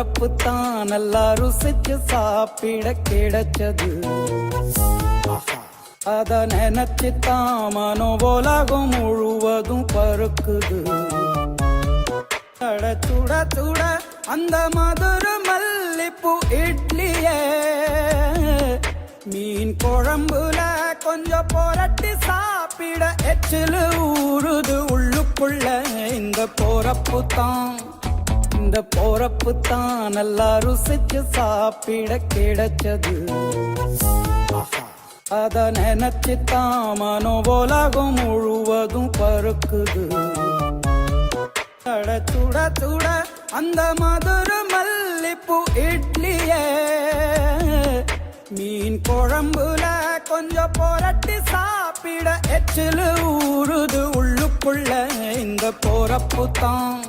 போறப்பு தான் நல்லா ருசிச்சு சாப்பிட கிடைச்சது. அத நினைச்சுத்தான் மனோ உலகம் முழுவதும் பருக்குது. சுட சுட அந்த மதுர மல்லிப்பூ இட்லியே மீன் குழம்புல கொஞ்சம் புரட்டி சாப்பிட எச்சில் ஊறுது உள்ளுக்குள்ள. இந்த போறப்பு தான் நல்லா ருசிச்சு சாப்பிட கிடைச்சது. அத நினைச்சுத்தான் மனோ உலகம் முழுவதும் பருக்குது. சுட சுட அந்த மதுர மல்லிப்பூ இட்லியே மீன் குழம்புல கொஞ்சம் புரட்டி சாப்பிட எச்சில் ஊறுது உள்ளுக்குள்ள. இந்த போறப்பு தான்